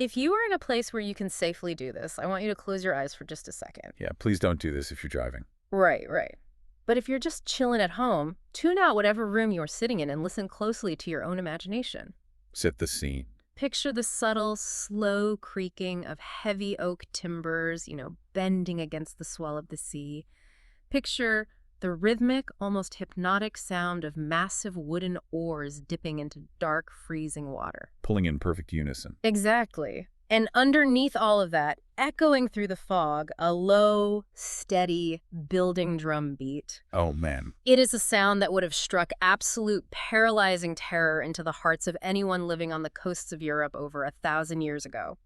If you are in a place where you can safely do this, I want you to close your eyes for just a second. Yeah, please don't do this if you're driving. Right, right. But if you're just chilling at home, tune out whatever room you're sitting in and listen closely to your own imagination. Set the scene. Picture the subtle, slow creaking of heavy oak timbers, bending against the swell of the sea. Picture the rhythmic, almost hypnotic sound of massive wooden oars dipping into dark, freezing water. Pulling in perfect unison. Exactly. And underneath all of that, echoing through the fog, a low, steady, building drum beat. Oh, man. It is a sound that would have struck absolute paralyzing terror into the hearts of anyone living on the coasts of Europe over 1,000 years ago.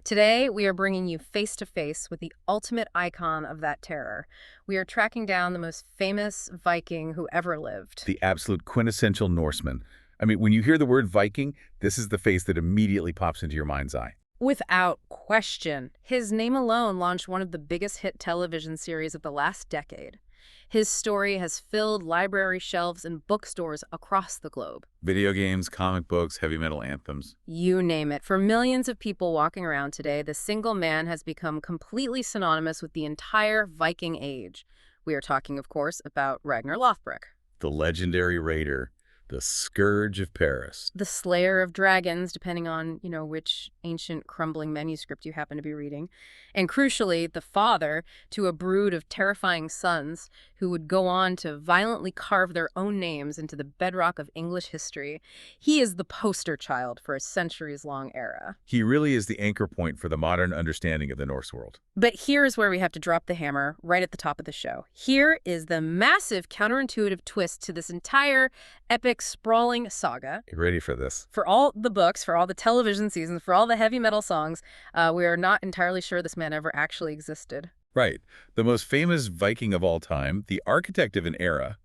Today, we are bringing you face to face with the ultimate icon of that terror. We are tracking down the most famous Viking who ever lived. The absolute quintessential Norseman. I mean, when you hear the word Viking, this is the face that immediately pops into your mind's eye. Without question. His name alone launched one of the biggest hit television series of the last decade. His story has filled library shelves and bookstores across the globe. Video games, comic books, heavy metal anthems. You name it. For millions of people walking around today, the single man has become completely synonymous with the entire Viking Age. We are talking, of course, about Ragnar Lothbrok. The legendary raider. The Scourge of Paris. The Slayer of Dragons, depending on, which ancient crumbling manuscript you happen to be reading. And crucially, the father to a brood of terrifying sons who would go on to violently carve their own names into the bedrock of English history. He is the poster child for a centuries-long era. He really is the anchor point for the modern understanding of the Norse world. But here's where we have to drop the hammer right at the top of the show. Here is the massive counterintuitive twist to this entire epic, sprawling saga. You ready for this? For all the books, for all the television seasons, for all the heavy metal songs, we are not entirely sure this man ever actually existed. Right. The most famous Viking of all time, the architect of an era,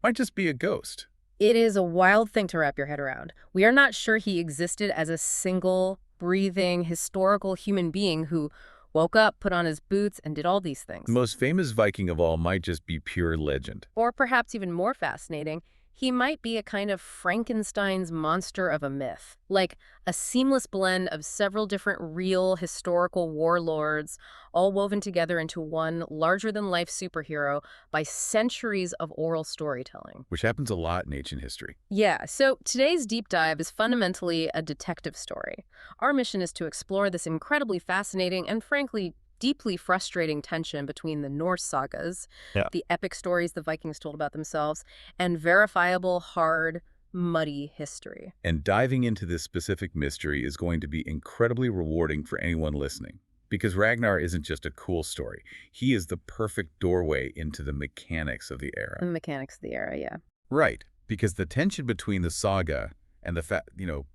might just be a ghost. It is a wild thing to wrap your head around. We are not sure he existed as a single, breathing, historical human being who woke up, put on his boots, and did all these things. The most famous Viking of all might just be pure legend. Or perhaps even more fascinating, he might be a kind of Frankenstein's monster of a myth, like a seamless blend of several different real historical warlords, all woven together into one larger-than-life superhero by centuries of oral storytelling. Which happens a lot in ancient history. Yeah, so today's deep dive is fundamentally a detective story. Our mission is to explore this incredibly fascinating and, frankly, deeply frustrating tension between the Norse sagas, the epic stories the Vikings told about themselves, and verifiable, hard, muddy history. And diving into this specific mystery is going to be incredibly rewarding for anyone listening. Because Ragnar isn't just a cool story. He is the perfect doorway into the mechanics of the era. The mechanics of the era, yeah. Right. Because the tension between the saga and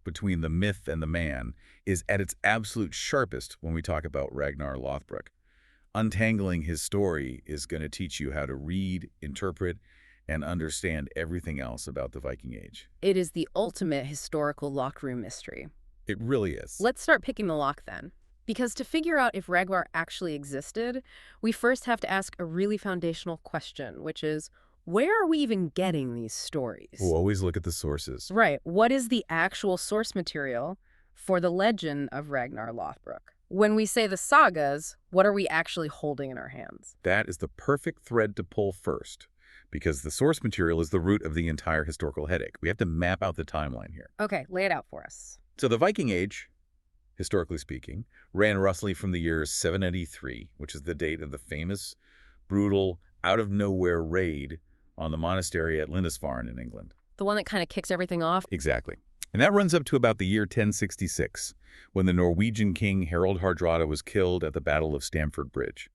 between the myth and the man is at its absolute sharpest when we talk about Ragnar Lothbrok. Untangling his story is going to teach you how to read, interpret, and understand everything else about the Viking Age. It is the ultimate historical locked room mystery. It really is. Let's start picking the lock then. Because to figure out if Ragnar actually existed, we first have to ask a really foundational question, which is, where are we even getting these stories? We'll always look at the sources. Right. What is the actual source material for the legend of Ragnar Lothbrok? When we say the sagas, what are we actually holding in our hands? That is the perfect thread to pull first, because the source material is the root of the entire historical headache. We have to map out the timeline here. Okay, lay it out for us. So the Viking Age, historically speaking, ran roughly from the year 793, which is the date of the famous, brutal, out-of-nowhere raid on the monastery at Lindisfarne in England. The one that kind of kicks everything off? Exactly. And that runs up to about the year 1066, when the Norwegian king Harald Hardrada was killed at the Battle of Stamford Bridge.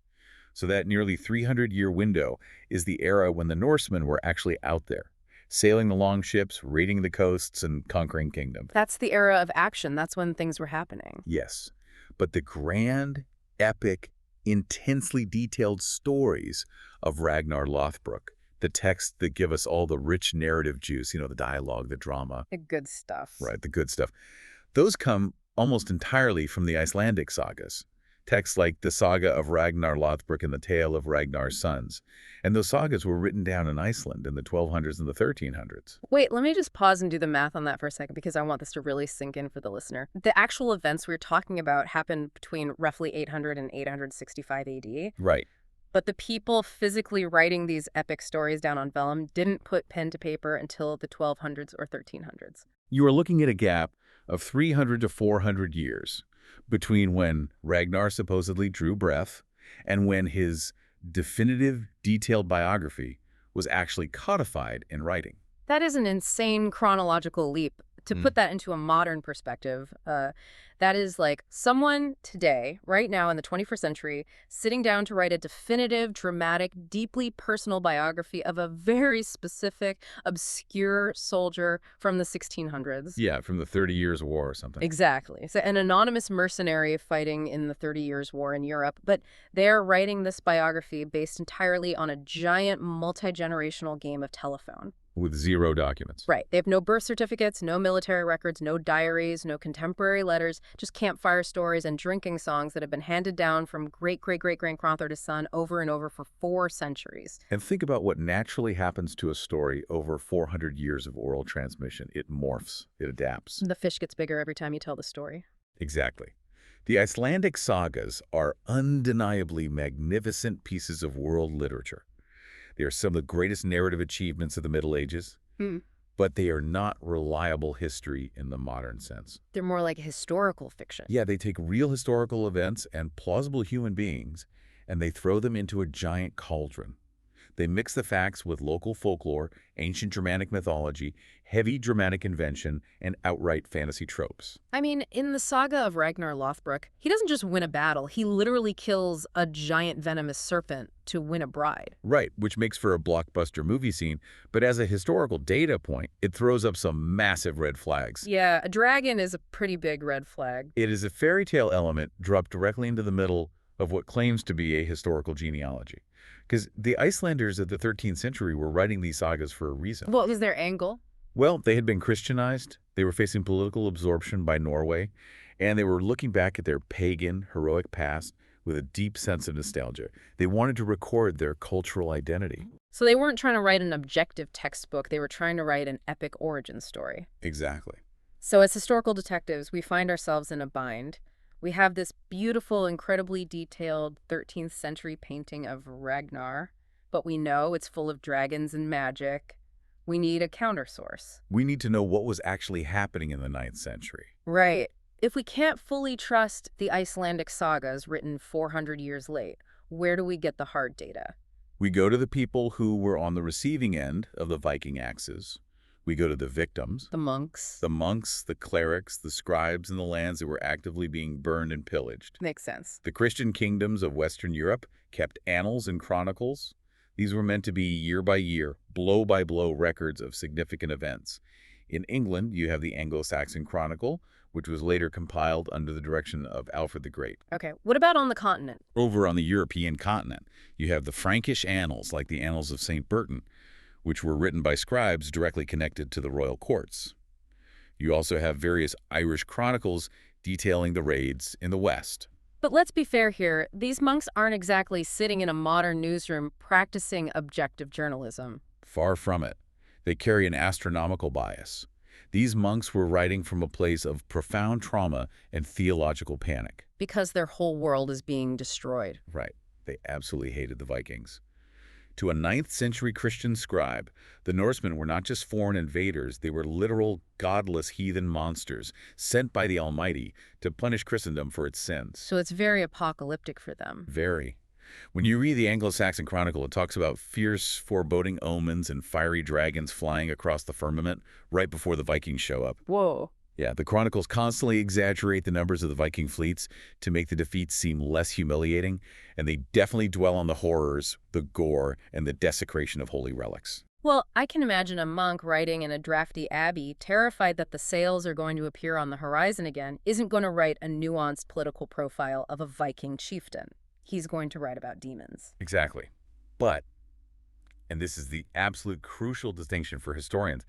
So that nearly 300-year window is the era when the Norsemen were actually out there, sailing the long ships, raiding the coasts, and conquering kingdoms. That's the era of action. That's when things were happening. Yes. But the grand, epic, intensely detailed stories of Ragnar Lothbrok, the texts that give us all the rich narrative juice, the dialogue, the drama. The good stuff. Right, the good stuff. Those come almost entirely from the Icelandic sagas. Texts like the Saga of Ragnar Lothbrok and the Tale of Ragnar's Sons. And those sagas were written down in Iceland in the 1200s and the 1300s. Wait, let me just pause and do the math on that for a second because I want this to really sink in for the listener. The actual events we're talking about happened between roughly 800 and 865 AD. Right. But the people physically writing these epic stories down on vellum didn't put pen to paper until the 1200s or 1300s. You are looking at a gap of 300 to 400 years between when Ragnar supposedly drew breath and when his definitive, detailed biography was actually codified in writing. That is an insane chronological leap. To put that into a modern perspective, that is like someone today, right now in the 21st century, sitting down to write a definitive, dramatic, deeply personal biography of a very specific, obscure soldier from the 1600s. Yeah, from the 30 Years' War or something. Exactly. So an anonymous mercenary fighting in the 30 Years' War in Europe, but they're writing this biography based entirely on a giant multi-generational game of telephone. With zero documents. Right. They have no birth certificates, no military records, no diaries, no contemporary letters, just campfire stories and drinking songs that have been handed down from great-great-great-grandfather to son over and over for 4 centuries. And think about what naturally happens to a story over 400 years of oral transmission. It morphs. It adapts. The fish gets bigger every time you tell the story. Exactly. The Icelandic sagas are undeniably magnificent pieces of world literature. They are some of the greatest narrative achievements of the Middle Ages, but they are not reliable history in the modern sense. They're more like historical fiction. Yeah, they take real historical events and plausible human beings, and they throw them into a giant cauldron. They mix the facts with local folklore, ancient Germanic mythology, heavy dramatic invention, and outright fantasy tropes. I mean, in the saga of Ragnar Lothbrok, he doesn't just win a battle, he literally kills a giant venomous serpent to win a bride. Right, which makes for a blockbuster movie scene, but as a historical data point, it throws up some massive red flags. Yeah, a dragon is a pretty big red flag. It is a fairy tale element dropped directly into the middle of what claims to be a historical genealogy. Because the Icelanders of the 13th century were writing these sagas for a reason. What was their angle? Well, they had been Christianized, they were facing political absorption by Norway, and they were looking back at their pagan, heroic past with a deep sense of nostalgia. They wanted to record their cultural identity. So they weren't trying to write an objective textbook, they were trying to write an epic origin story. Exactly. So as historical detectives, we find ourselves in a bind. We have this beautiful, incredibly detailed 13th century painting of Ragnar, but we know it's full of dragons and magic. We need a countersource. We need to know what was actually happening in the 9th century. Right. If we can't fully trust the Icelandic sagas written 400 years late, where do we get the hard data? We go to the people who were on the receiving end of the Viking axes. We go to the victims. The monks. The monks, the clerics, the scribes in the lands that were actively being burned and pillaged. Makes sense. The Christian kingdoms of Western Europe kept annals and chronicles. These were meant to be year-by-year, blow-by-blow records of significant events. In England, you have the Anglo-Saxon Chronicle, which was later compiled under the direction of Alfred the Great. Okay, what about on the continent? Over on the European continent, you have the Frankish annals, like the Annals of St. Bertin, which were written by scribes directly connected to the royal courts. You also have various Irish chronicles detailing the raids in the West. But let's be fair here, these monks aren't exactly sitting in a modern newsroom practicing objective journalism. Far from it. They carry an astronomical bias. These monks were writing from a place of profound trauma and theological panic. Because their whole world is being destroyed. Right. They absolutely hated the Vikings. To a 9th century Christian scribe, the Norsemen were not just foreign invaders, they were literal, godless heathen monsters sent by the Almighty to punish Christendom for its sins. So it's very apocalyptic for them. Very. When you read the Anglo-Saxon Chronicle, it talks about fierce, foreboding omens and fiery dragons flying across the firmament right before the Vikings show up. Whoa. Yeah, the Chronicles constantly exaggerate the numbers of the Viking fleets to make the defeats seem less humiliating, and they definitely dwell on the horrors, the gore, and the desecration of holy relics. Well, I can imagine a monk writing in a drafty abbey, terrified that the sails are going to appear on the horizon again, isn't going to write a nuanced political profile of a Viking chieftain. He's going to write about demons. Exactly. But, and this is the absolute crucial distinction for historians,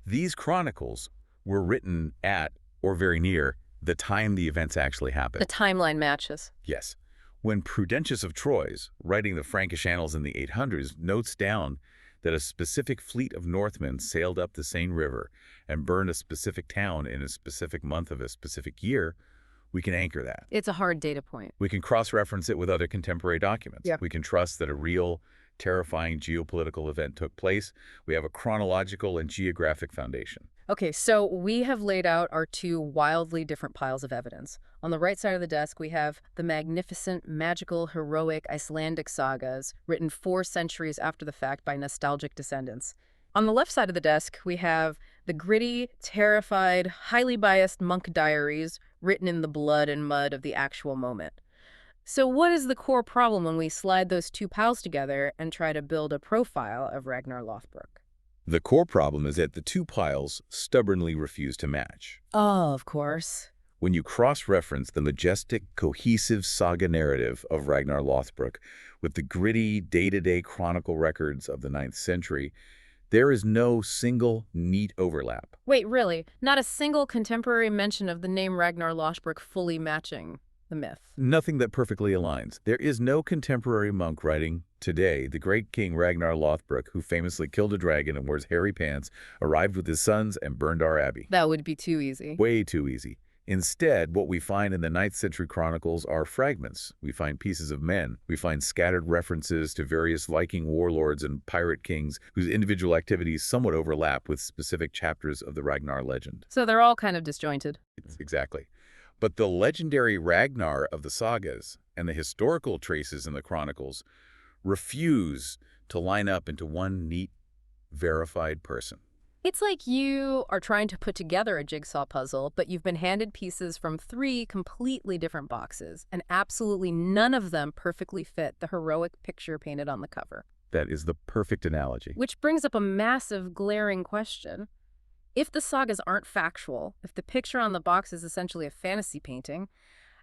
these chronicles were written at, or very near, the time the events actually happened. The timeline matches. Yes. When Prudentius of Troyes, writing the Frankish Annals in the 800s, notes down that a specific fleet of Northmen sailed up the Seine River and burned a specific town in a specific month of a specific year, we can anchor that. It's a hard data point. We can cross-reference it with other contemporary documents. Yeah. We can trust that a real, terrifying geopolitical event took place. We have a chronological and geographic foundation. Okay, so we have laid out our two wildly different piles of evidence. On the right side of the desk, we have the magnificent, magical, heroic Icelandic sagas written 4 centuries after the fact by nostalgic descendants. On the left side of the desk, we have the gritty, terrified, highly biased monk diaries written in the blood and mud of the actual moment. So what is the core problem when we slide those two piles together and try to build a profile of Ragnar Lothbrok? The core problem is that the two piles stubbornly refuse to match. Oh, of course. When you cross-reference the majestic, cohesive saga narrative of Ragnar Lothbrok with the gritty, day-to-day chronicle records of the 9th century, there is no single, neat overlap. Wait, really? Not a single contemporary mention of the name Ragnar Lothbrok fully matching the myth? Nothing that perfectly aligns. There is no contemporary monk writing today. The great king Ragnar Lothbrok, who famously killed a dragon and wears hairy pants, arrived with his sons and burned our abbey. That would be too easy. Way too easy. Instead, what we find in the 9th century chronicles are fragments. We find pieces of men. We find scattered references to various Viking warlords and pirate kings whose individual activities somewhat overlap with specific chapters of the Ragnar legend. So they're all kind of disjointed. Exactly. But the legendary Ragnar of the sagas and the historical traces in the chronicles refuse to line up into one neat, verified person. It's like you are trying to put together a jigsaw puzzle, but you've been handed pieces from 3 completely different boxes, and absolutely none of them perfectly fit the heroic picture painted on the cover. That is the perfect analogy. Which brings up a massive, glaring question. If the sagas aren't factual, if the picture on the box is essentially a fantasy painting,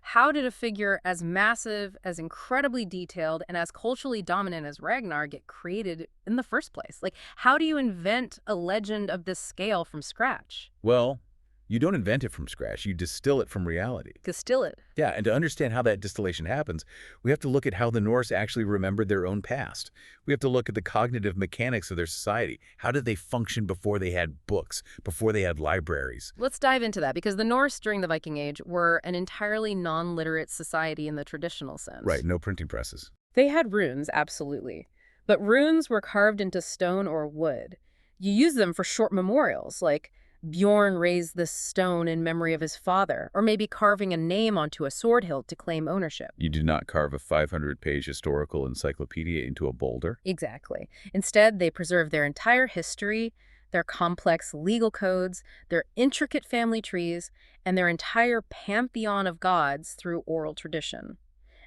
how did a figure as massive, as incredibly detailed, and as culturally dominant as Ragnar get created in the first place? Like, how do you invent a legend of this scale from scratch? Well, you don't invent it from scratch. You distill it from reality. Distill it. Yeah, and to understand how that distillation happens, we have to look at how the Norse actually remembered their own past. We have to look at the cognitive mechanics of their society. How did they function before they had books, before they had libraries? Let's dive into that, because the Norse during the Viking Age were an entirely non-literate society in the traditional sense. Right, no printing presses. They had runes, absolutely. But runes were carved into stone or wood. You use them for short memorials, like Bjorn raised this stone in memory of his father, or maybe carving a name onto a sword hilt to claim ownership. You do not carve a 500-page historical encyclopedia into a boulder. Exactly. Instead, they preserve their entire history, their complex legal codes, their intricate family trees, and their entire pantheon of gods through oral tradition.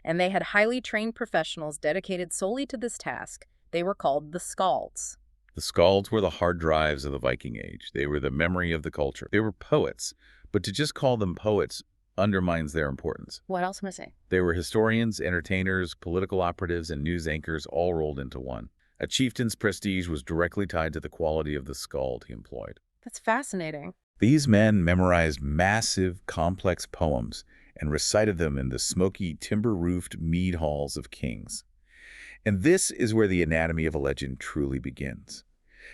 And they had highly trained professionals dedicated solely to this task. They were called the Skalds. The Skalds were the hard drives of the Viking Age. They were the memory of the culture. They were poets, but to just call them poets undermines their importance. What else am I saying? They were historians, entertainers, political operatives, and news anchors all rolled into one. A chieftain's prestige was directly tied to the quality of the skald he employed. That's fascinating. These men memorized massive, complex poems and recited them in the smoky, timber-roofed mead halls of kings. And this is where the anatomy of a legend truly begins.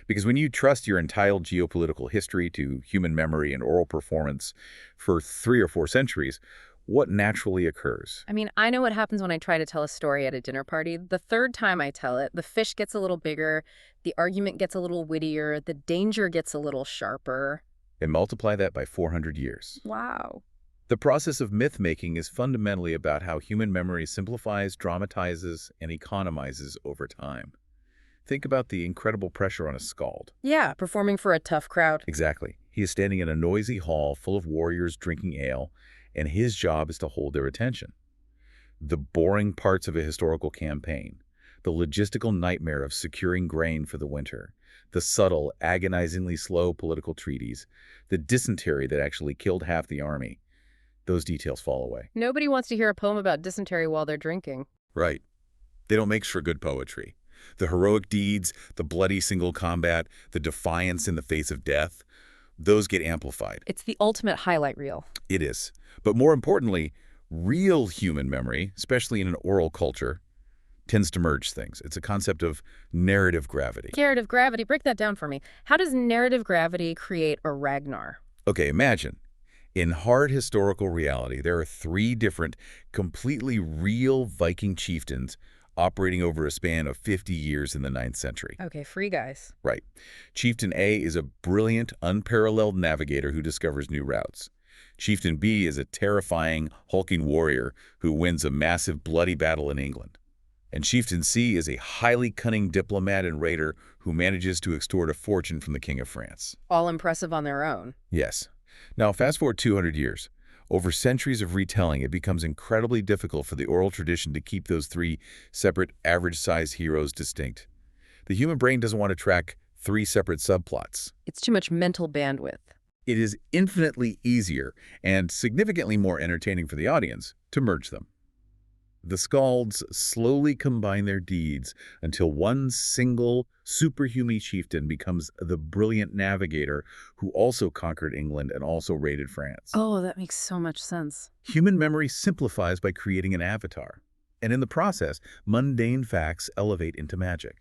Because when you trust your entire geopolitical history to human memory and oral performance for 3 or 4 centuries, what naturally occurs? I mean, I know what happens when I try to tell a story at a dinner party. The 3rd time I tell it, the fish gets a little bigger, the argument gets a little wittier, the danger gets a little sharper. And multiply that by 400 years. Wow. The process of myth-making is fundamentally about how human memory simplifies, dramatizes, and economizes over time. Think about the incredible pressure on a skald. Yeah, performing for a tough crowd. Exactly. He is standing in a noisy hall full of warriors drinking ale, and his job is to hold their attention. The boring parts of a historical campaign, the logistical nightmare of securing grain for the winter, the subtle, agonizingly slow political treaties, the dysentery that actually killed half the army, those details fall away. Nobody wants to hear a poem about dysentery while they're drinking. Right. They don't make for good poetry. The heroic deeds, the bloody single combat, the defiance in the face of death, those get amplified. It's the ultimate highlight reel. It is. But more importantly, Real human memory, especially in an oral culture, tends to merge things. It's a concept of narrative gravity. Narrative gravity, break that down for me. How does narrative gravity create a Ragnar? Okay, imagine. In hard historical reality, there are three different, completely real Viking chieftains operating over a span of 50 years in the 9th century. Okay, free guys. Right. Chieftain A is a brilliant, unparalleled navigator who discovers new routes. Chieftain B is a terrifying, hulking warrior who wins a massive, bloody battle in England. And Chieftain C is a highly cunning diplomat and raider who manages to extort a fortune from the King of France. All impressive on their own. Yes. Now, fast forward 200 years. Over centuries of retelling, it becomes incredibly difficult for the oral tradition to keep those three separate, average-sized heroes distinct. The human brain doesn't want to track three separate subplots. It's too much mental bandwidth. It is infinitely easier and significantly more entertaining for the audience to merge them. The Skalds slowly combine their deeds until one single superhuman chieftain becomes the brilliant navigator who also conquered England and also raided France. Oh, that makes so much sense. Human memory simplifies by creating an avatar. And in the process, mundane facts elevate into magic.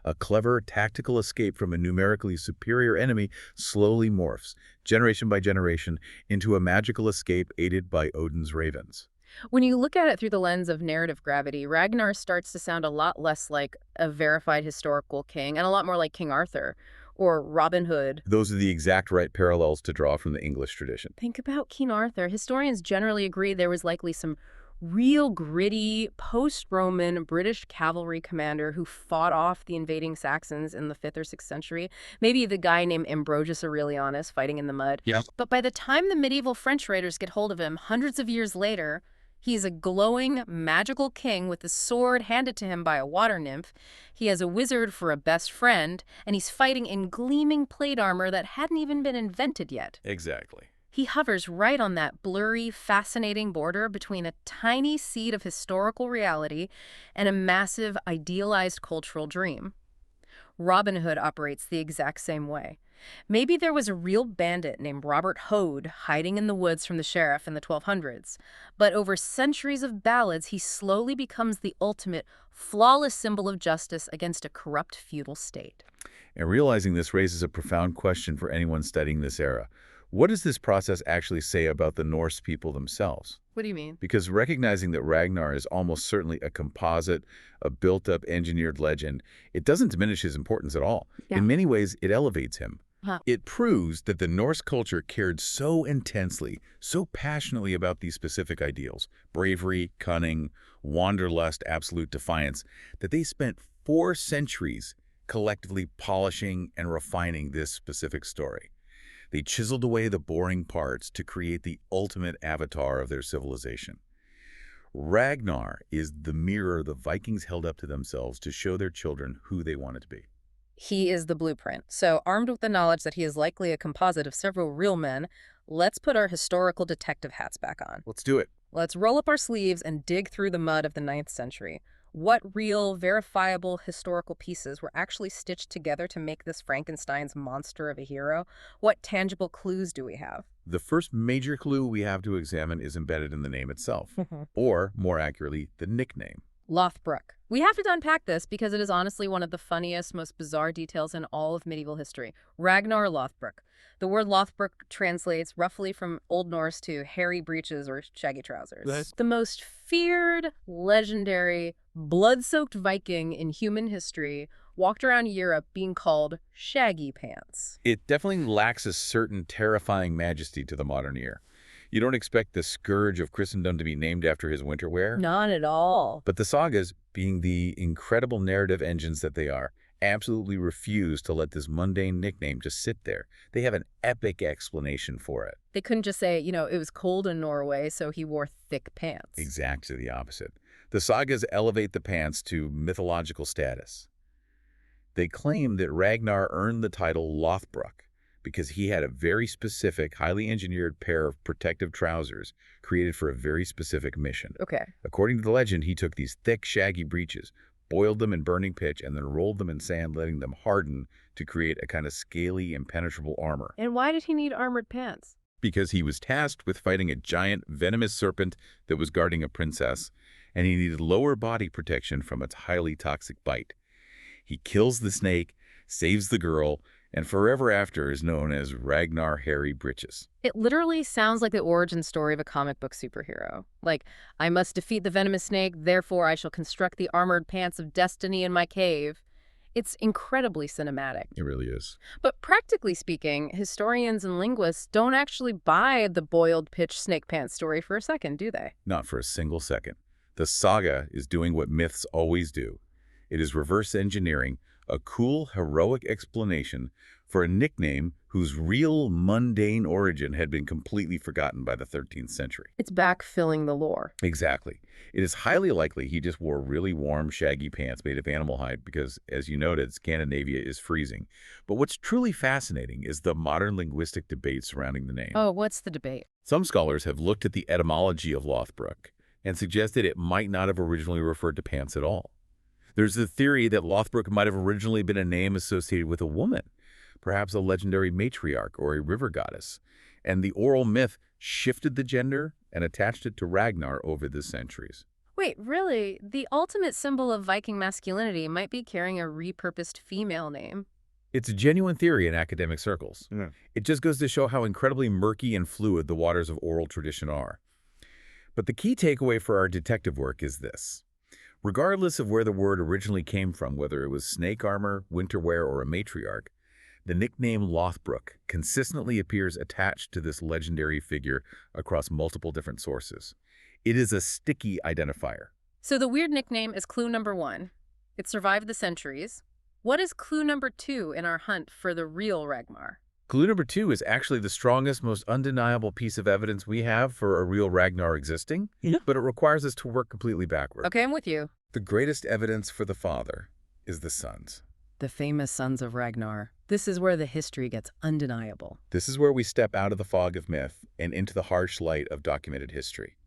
A clever, tactical escape from a numerically superior enemy slowly morphs, generation by generation, into a magical escape aided by Odin's ravens. When you look at it through the lens of narrative gravity, Ragnar starts to sound a lot less like a verified historical king and a lot more like King Arthur or Robin Hood. Those are the exact right parallels to draw from the English tradition. Think about King Arthur. Historians generally agree there was likely some real gritty post-Roman British cavalry commander who fought off the invading Saxons in the 5th or 6th century. Maybe the guy named Ambrosius Aurelianus fighting in the mud. Yeah. But by the time the medieval French raiders get hold of him, hundreds of years later, he's a glowing, magical king with a sword handed to him by a water nymph. He has a wizard for a best friend, and he's fighting in gleaming plate armor that hadn't even been invented yet. Exactly. He hovers right on that blurry, fascinating border between a tiny seed of historical reality and a massive, idealized cultural dream. Robin Hood operates the exact same way. Maybe there was a real bandit named Robert Hood hiding in the woods from the sheriff in the 1200s, but over centuries of ballads, he slowly becomes the ultimate, flawless symbol of justice against a corrupt feudal state. And realizing this raises a profound question for anyone studying this era. What does this process actually say about the Norse people themselves? What do you mean? Because recognizing that Ragnar is almost certainly a composite, a built-up, engineered legend, it doesn't diminish his importance at all. Yeah. In many ways, it elevates him. Huh. It proves that the Norse culture cared so intensely, so passionately about these specific ideals, bravery, cunning, wanderlust, absolute defiance, that they spent 4 centuries collectively polishing and refining this specific story. They chiseled away the boring parts to create the ultimate avatar of their civilization. Ragnar is the mirror the Vikings held up to themselves to show their children who they wanted to be. He is the blueprint. So, armed with the knowledge that he is likely a composite of several real men, let's put our historical detective hats back on. Let's do it. Let's roll up our sleeves and dig through the mud of the 9th century. What real, verifiable historical pieces were actually stitched together to make this Frankenstein's monster of a hero? What tangible clues do we have? The first major clue we have to examine is embedded in the name itself, or, more accurately, the nickname. Lothbrok. We have to unpack this because it is honestly one of the funniest, most bizarre details in all of medieval history. Ragnar Lothbrok. The word Lothbrok translates roughly from Old Norse to hairy breeches or shaggy trousers. The most feared, legendary, blood-soaked Viking in human history walked around Europe being called Shaggy Pants. It definitely lacks a certain terrifying majesty to the modern ear. You don't expect the scourge of Christendom to be named after his winter wear. Not at all. But the sagas, being the incredible narrative engines that they are, absolutely refuse to let this mundane nickname just sit there. They have an epic explanation for it. They couldn't just say, it was cold in Norway, so he wore thick pants. Exactly the opposite. The sagas elevate the pants to mythological status. They claim that Ragnar earned the title Lothbrok because he had a very specific, highly engineered pair of protective trousers created for a very specific mission. Okay. According to the legend, he took these thick, shaggy breeches, boiled them in burning pitch, and then rolled them in sand, letting them harden to create a kind of scaly, impenetrable armor. And why did he need armored pants? because he was tasked with fighting a giant venomous serpent that was guarding a princess, and he needed lower body protection from its highly toxic bite. He kills the snake, saves the girl, and forever after is known as Ragnar Hairy Britches. It literally sounds like the origin story of a comic book superhero. Like, I must defeat the venomous snake, therefore I shall construct the armored pants of destiny in my cave. It's incredibly cinematic. It really is. But practically speaking, historians and linguists don't actually buy the boiled pitch snake pants story for a second, do they? Not for a single second. The saga is doing what myths always do. It is reverse engineering a cool, heroic explanation for a nickname whose real, mundane origin had been completely forgotten by the 13th century. It's backfilling the lore. Exactly. It is highly likely he just wore really warm, shaggy pants made of animal hide because, as you noted, Scandinavia is freezing. But what's truly fascinating is the modern linguistic debate surrounding the name. Oh, what's the debate? Some scholars have looked at the etymology of Lothbrok and suggested it might not have originally referred to pants at all. There's the theory that Lothbrok might have originally been a name associated with a woman, perhaps a legendary matriarch or a river goddess, and the oral myth shifted the gender and attached it to Ragnar over the centuries. Wait, really? The ultimate symbol of Viking masculinity might be carrying a repurposed female name. It's a genuine theory in academic circles. Yeah. It just goes to show how incredibly murky and fluid the waters of oral tradition are. But the key takeaway for our detective work is this. Regardless of where the word originally came from, whether it was snake armor, winter wear, or a matriarch, the nickname Lothbrok consistently appears attached to this legendary figure across multiple different sources. It is a sticky identifier. So the weird nickname is clue number 1. It survived the centuries. What is clue number 2 in our hunt for the real Ragnar? Clue number 2 is actually the strongest, most undeniable piece of evidence we have for a real Ragnar existing, but it requires us to work completely backward. Okay, I'm with you. The greatest evidence for the father is the sons. The famous sons of Ragnar. This is where the history gets undeniable. This is where we step out of the fog of myth and into the harsh light of documented history.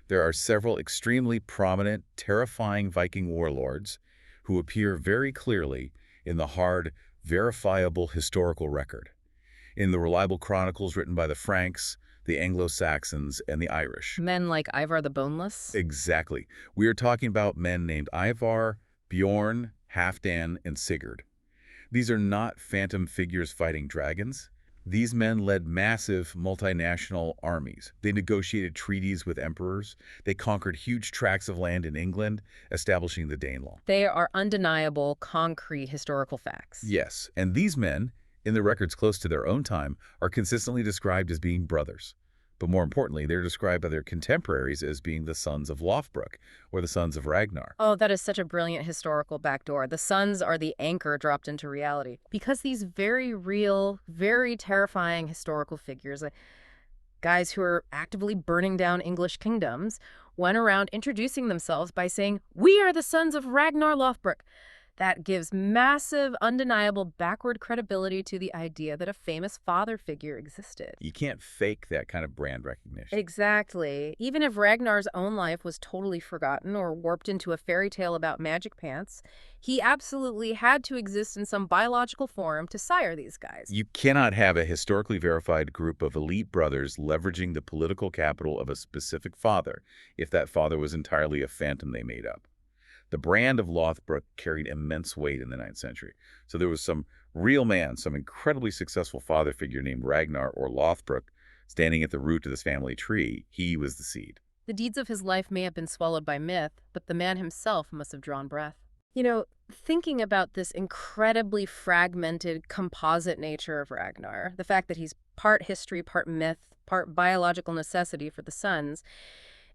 There are several extremely prominent, terrifying Viking warlords who appear very clearly in the hard, verifiable historical record, in the reliable chronicles written by the Franks, the Anglo-Saxons, and the Irish. Men like Ivar the Boneless? Exactly. We are talking about men named Ivar, Bjorn, Halfdan, and Sigurd. These are not phantom figures fighting dragons. These men led massive multinational armies. They negotiated treaties with emperors. They conquered huge tracts of land in England, establishing the Danelaw. They are undeniable, concrete historical facts. Yes, and these men, in the records close to their own time, are consistently described as being brothers. But more importantly, they're described by their contemporaries as being the sons of Lothbrok, or the sons of Ragnar. Oh, that is such a brilliant historical backdoor. The sons are the anchor dropped into reality. Because these very real, very terrifying historical figures, guys who are actively burning down English kingdoms, went around introducing themselves by saying, "We are the sons of Ragnar Lothbrok." That gives massive, undeniable backward credibility to the idea that a famous father figure existed. You can't fake that kind of brand recognition. Exactly. Even if Ragnar's own life was totally forgotten or warped into a fairy tale about magic pants, he absolutely had to exist in some biological form to sire these guys. You cannot have a historically verified group of elite brothers leveraging the political capital of a specific father if that father was entirely a phantom they made up. The brand of Lothbrok carried immense weight in the 9th century. So there was some real man, some incredibly successful father figure named Ragnar or Lothbrok standing at the root of this family tree. He was the seed. The deeds of his life may have been swallowed by myth, but the man himself must have drawn breath. You know, thinking about this incredibly fragmented, composite nature of Ragnar, the fact that he's part history, part myth, part biological necessity for the sons,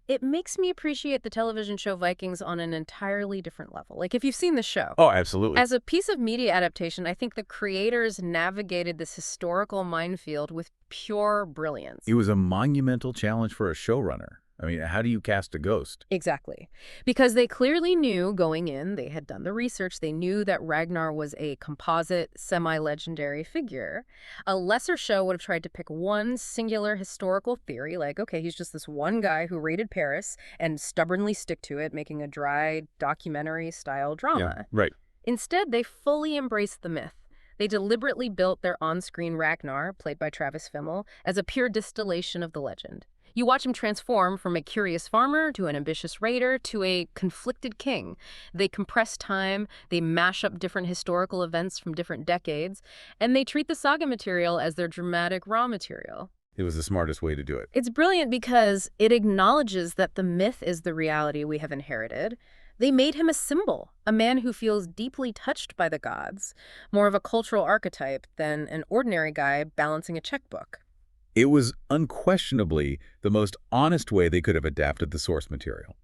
it makes me appreciate the television show Vikings on an entirely different level. Like, if you've seen the show. Oh, absolutely. As a piece of media adaptation, I think the creators navigated this historical minefield with pure brilliance. It was a monumental challenge for a showrunner. I mean, how do you cast a ghost? Exactly. Because they clearly knew going in, they had done the research, they knew that Ragnar was a composite, semi-legendary figure. A lesser show would have tried to pick one singular historical theory, like, okay, he's just this one guy who raided Paris, and stubbornly stick to it, making a dry, documentary-style drama. Yeah, right. Instead, they fully embraced the myth. They deliberately built their on-screen Ragnar, played by Travis Fimmel, as a pure distillation of the legend. You watch him transform from a curious farmer to an ambitious raider to a conflicted king. They compress time, they mash up different historical events from different decades, and they treat the saga material as their dramatic raw material. It was the smartest way to do it. It's brilliant because it acknowledges that the myth is the reality we have inherited. They made him a symbol, a man who feels deeply touched by the gods, more of a cultural archetype than an ordinary guy balancing a checkbook. It was unquestionably the most honest way they could have adapted the source material.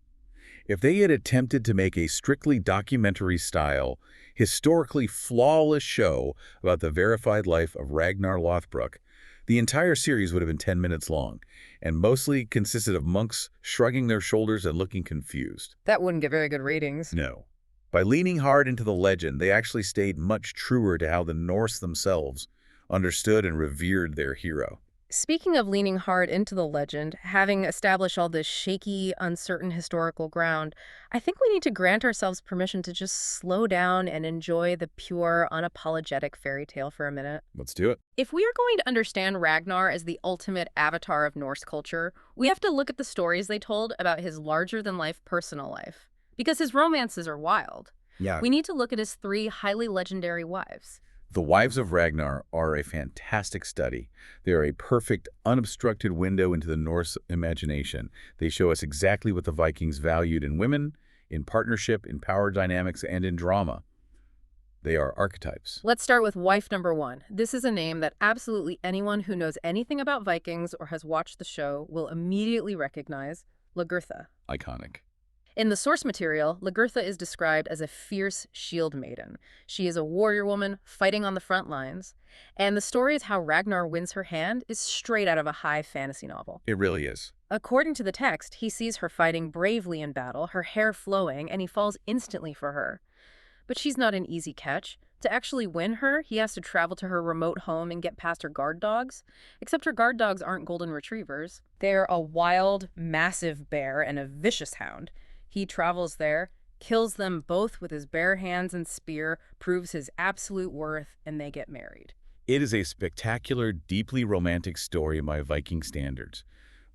If they had attempted to make a strictly documentary-style, historically flawless show about the verified life of Ragnar Lothbrok, the entire series would have been 10 minutes long, and mostly consisted of monks shrugging their shoulders and looking confused. That wouldn't get very good ratings. No. By leaning hard into the legend, they actually stayed much truer to how the Norse themselves understood and revered their hero. Speaking of leaning hard into the legend, having established all this shaky, uncertain historical ground, I think we need to grant ourselves permission to just slow down and enjoy the pure, unapologetic fairy tale for a minute. Let's do it. If we are going to understand Ragnar as the ultimate avatar of Norse culture, we have to look at the stories they told about his larger-than-life personal life. Because his romances are wild. Yeah. We need to look at his 3 highly legendary wives. The Wives of Ragnar are a fantastic study. They are a perfect, unobstructed window into the Norse imagination. They show us exactly what the Vikings valued in women, in partnership, in power dynamics, and in drama. They are archetypes. Let's start with wife number 1. This is a name that absolutely anyone who knows anything about Vikings or has watched the show will immediately recognize: Lagertha. Iconic. In the source material, Lagertha is described as a fierce shield maiden. She is a warrior woman fighting on the front lines, and the story is how Ragnar wins her hand is straight out of a high fantasy novel. It really is. According to the text, he sees her fighting bravely in battle, her hair flowing, and he falls instantly for her. But she's not an easy catch. To actually win her, he has to travel to her remote home and get past her guard dogs. Except her guard dogs aren't golden retrievers. They're a wild, massive bear and a vicious hound. He travels there, kills them both with his bare hands and spear, proves his absolute worth, and they get married. It is a spectacular, deeply romantic story by Viking standards.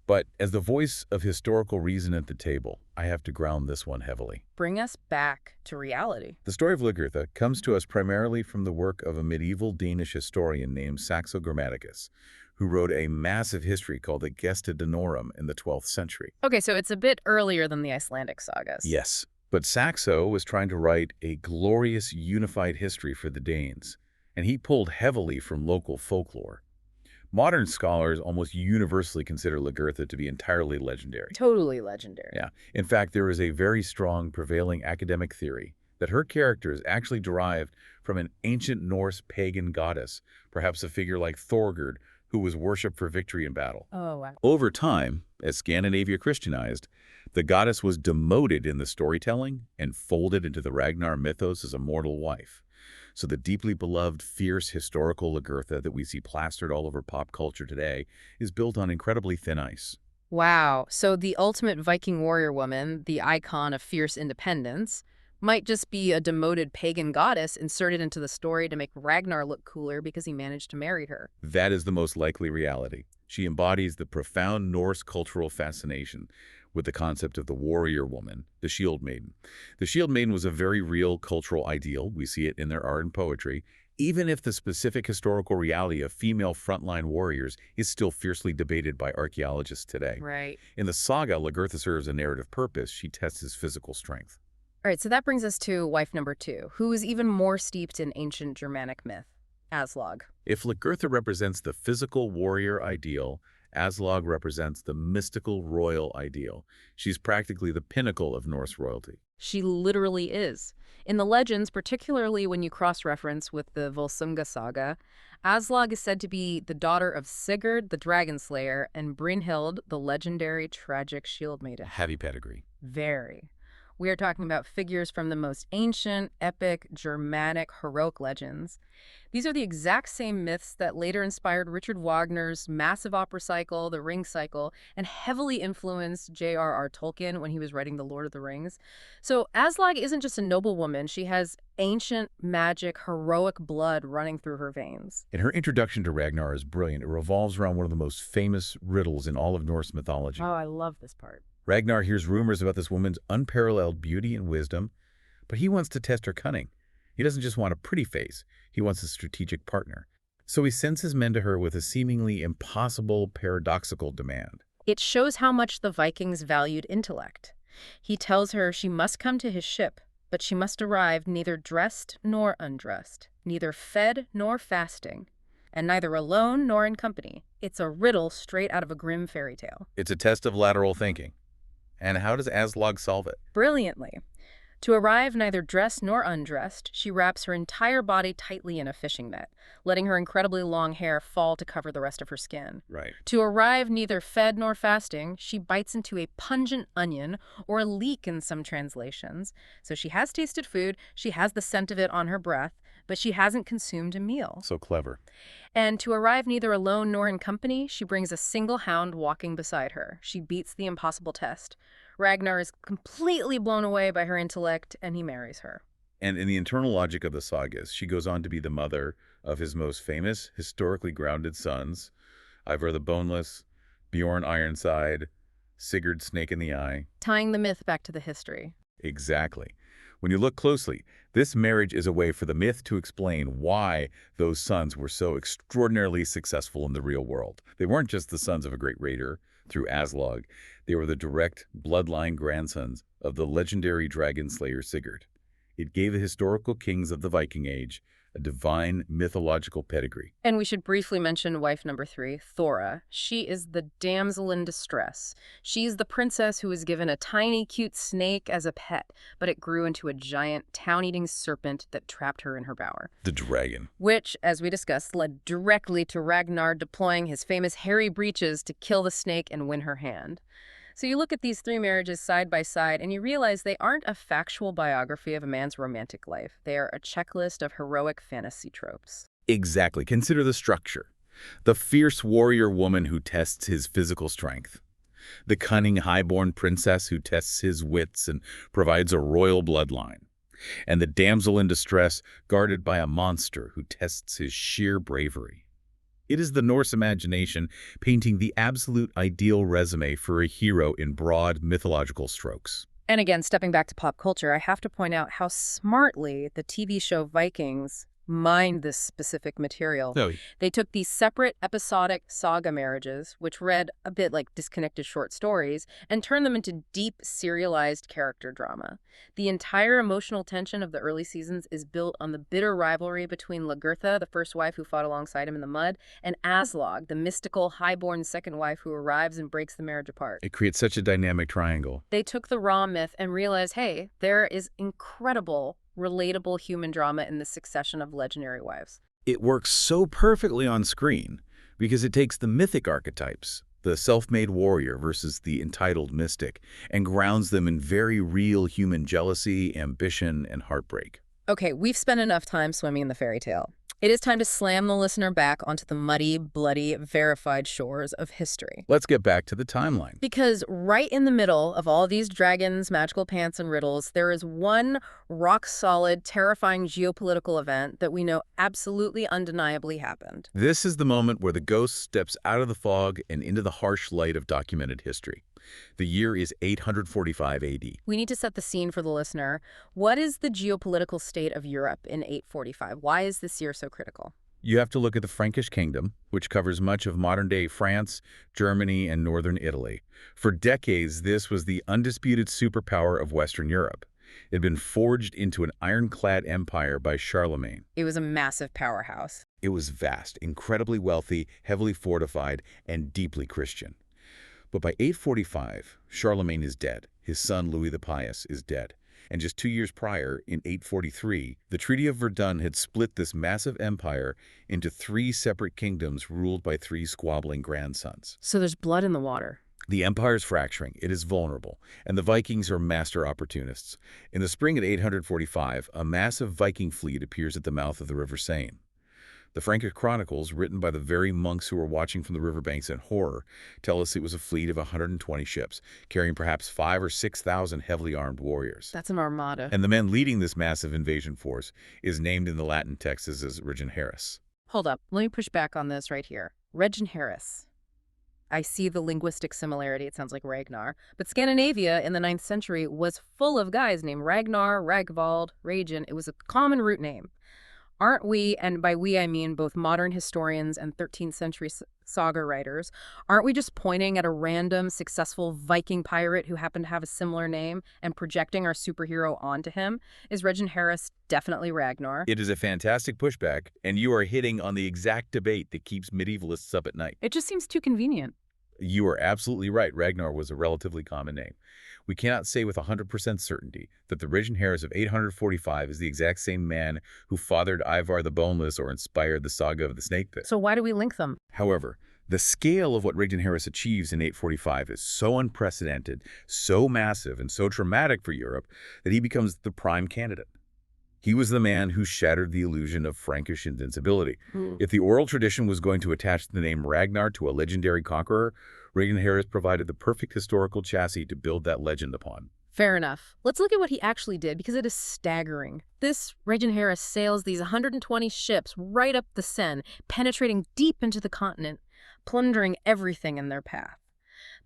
But as the voice of historical reason at the table, I have to ground this one heavily. Bring us back to reality. The story of Lagertha comes to us primarily from the work of a medieval Danish historian named Saxo Grammaticus, who wrote a massive history called the Gesta Danorum in the 12th century. Okay, so it's a bit earlier than the Icelandic sagas. Yes, but Saxo was trying to write a glorious, unified history for the Danes, and he pulled heavily from local folklore. Modern scholars almost universally consider Lagertha to be entirely legendary. Totally legendary. Yeah. In fact, there is a very strong prevailing academic theory that her character is actually derived from an ancient Norse pagan goddess, perhaps a figure like Thorgerd, who was worshipped for victory in battle. Oh, wow. Over time, as Scandinavia Christianized, the goddess was demoted in the storytelling and folded into the Ragnar mythos as a mortal wife. So the deeply beloved, fierce, historical Lagertha that we see plastered all over pop culture today is built on incredibly thin ice. Wow. So the ultimate Viking warrior woman, the icon of fierce independence, might just be a demoted pagan goddess inserted into the story to make Ragnar look cooler because he managed to marry her. That is the most likely reality. She embodies the profound Norse cultural fascination with the concept of the warrior woman, the shield maiden. The shield maiden was a very real cultural ideal. We see it in their art and poetry, even if the specific historical reality of female frontline warriors is still fiercely debated by archaeologists today. Right. In the saga, Lagertha serves a narrative purpose. She tests his physical strength. All right, so that brings us to wife number 2, who is even more steeped in ancient Germanic myth, Aslog. If Lagertha represents the physical warrior ideal, Aslog represents the mystical royal ideal. She's practically the pinnacle of Norse royalty. She literally is. In the legends, particularly when you cross-reference with the Volsunga saga, Aslog is said to be the daughter of Sigurd, the dragon slayer, and Brynhild, the legendary tragic shield maiden. Heavy pedigree. Very. We are talking about figures from the most ancient, epic, Germanic, heroic legends. These are the exact same myths that later inspired Richard Wagner's massive opera cycle, The Ring Cycle, and heavily influenced J.R.R. Tolkien when he was writing The Lord of the Rings. So Aslog isn't just a noblewoman. She has ancient, magic, heroic blood running through her veins. And her introduction to Ragnar is brilliant. It revolves around one of the most famous riddles in all of Norse mythology. Oh, I love this part. Ragnar hears rumors about this woman's unparalleled beauty and wisdom, but he wants to test her cunning. He doesn't just want a pretty face, he wants a strategic partner. So he sends his men to her with a seemingly impossible, paradoxical demand. It shows how much the Vikings valued intellect. He tells her she must come to his ship, but she must arrive neither dressed nor undressed, neither fed nor fasting, and neither alone nor in company. It's a riddle straight out of a grim fairy tale. It's a test of lateral thinking. And how does Aslog solve it? Brilliantly. To arrive neither dressed nor undressed, she wraps her entire body tightly in a fishing net, letting her incredibly long hair fall to cover the rest of her skin. Right. To arrive neither fed nor fasting, she bites into a pungent onion, or a leek in some translations. So she has tasted food, she has the scent of it on her breath, but she hasn't consumed a meal. So clever. And to arrive neither alone nor in company, she brings a single hound walking beside her. She beats the impossible test. Ragnar is completely blown away by her intellect, and he marries her. And in the internal logic of the sagas, she goes on to be the mother of his most famous, historically grounded sons, Ivar the Boneless, Bjorn Ironside, Sigurd Snake in the Eye. Tying the myth back to the history. Exactly. When you look closely, this marriage is a way for the myth to explain why those sons were so extraordinarily successful in the real world. They weren't just the sons of a great raider through Aslog. They were the direct bloodline grandsons of the legendary dragon slayer Sigurd. It gave the historical kings of the Viking Age a divine mythological pedigree. And we should briefly mention wife number 3, Thora. She is the damsel in distress. She's the princess who was given a tiny, cute snake as a pet, but it grew into a giant, town-eating serpent that trapped her in her bower. The dragon. Which, as we discussed, led directly to Ragnar deploying his famous hairy breeches to kill the snake and win her hand. So you look at these 3 marriages side by side and you realize they aren't a factual biography of a man's romantic life. They are a checklist of heroic fantasy tropes. Exactly. Consider the structure. The fierce warrior woman who tests his physical strength. The cunning highborn princess who tests his wits and provides a royal bloodline. And the damsel in distress guarded by a monster who tests his sheer bravery. It is the Norse imagination painting the absolute ideal resume for a hero in broad mythological strokes. And again, stepping back to pop culture, I have to point out how smartly the TV show Vikings mined this specific material. So, They took these separate episodic saga marriages, which read a bit like disconnected short stories, and turned them into deep, serialized character drama. The entire emotional tension of the early seasons is built on the bitter rivalry between Lagertha, the first wife who fought alongside him in the mud, and Aslog, the mystical, highborn second wife who arrives and breaks the marriage apart. it creates such a dynamic triangle. They took the raw myth and realized, hey, there is incredible, relatable human drama in the succession of legendary wives. It works so perfectly on screen because it takes the mythic archetypes, the self-made warrior versus the entitled mystic, and grounds them in very real human jealousy, ambition, and heartbreak. Okay, we've spent enough time swimming in the fairy tale. It is time to slam the listener back onto the muddy, bloody, verified shores of history. Let's get back to the timeline. Because right in the middle of all these dragons, magical pants, and riddles, there is one rock-solid, terrifying geopolitical event that we know absolutely undeniably happened. This is the moment where the ghost steps out of the fog and into the harsh light of documented history. The year is 845 AD. We need to set the scene for the listener. What is the geopolitical state of Europe in 845? Why is this year so critical? You have to look at the Frankish kingdom, which covers much of modern-day France, Germany, and northern Italy. For decades, this was the undisputed superpower of Western Europe. It had been forged into an ironclad empire by Charlemagne. It was a massive powerhouse. It was vast, incredibly wealthy, heavily fortified, and deeply Christian. But by 845, Charlemagne is dead. His son, Louis the Pious, is dead. And just 2 years prior, in 843, the Treaty of Verdun had split this massive empire into 3 separate kingdoms ruled by 3 squabbling grandsons. So there's blood in the water. The empire's fracturing, it is vulnerable, and the Vikings are master opportunists. In the spring of 845, a massive Viking fleet appears at the mouth of the River Seine. The Frankish chronicles, written by the very monks who were watching from the riverbanks in horror, tell us it was a fleet of 120 ships, carrying perhaps 5,000 or 6,000 heavily armed warriors. That's an armada. And the man leading this massive invasion force is named in the Latin texts as Regineris. Hold up. Let me push back on this right here. Regineris. I see the linguistic similarity. It sounds like Ragnar. But Scandinavia in the 9th century was full of guys named Ragnar, Ragvald, Regin. It was a common root name. Aren't we, and by we I mean both modern historians and 13th century saga writers, aren't we just pointing at a random, successful Viking pirate who happened to have a similar name and projecting our superhero onto him? Is Regineris definitely Ragnar? It is a fantastic pushback, and you are hitting on the exact debate that keeps medievalists up at night. It just seems too convenient. You are absolutely right. Ragnar was a relatively common name. We cannot say with 100% certainty that the Regineris of 845 is the exact same man who fathered Ivar the Boneless or inspired the saga of the Snake Pit. So why do we link them? However, the scale of what Regineris achieves in 845 is so unprecedented, so massive, and so traumatic for Europe that he becomes the prime candidate. He was the man who shattered the illusion of Frankish invincibility. If the oral tradition was going to attach the name Ragnar to a legendary conqueror, Regineris provided the perfect historical chassis to build that legend upon. Fair enough. Let's look at what he actually did, because it is staggering. This Regineris sails these 120 ships right up the Seine, penetrating deep into the continent, plundering everything in their path.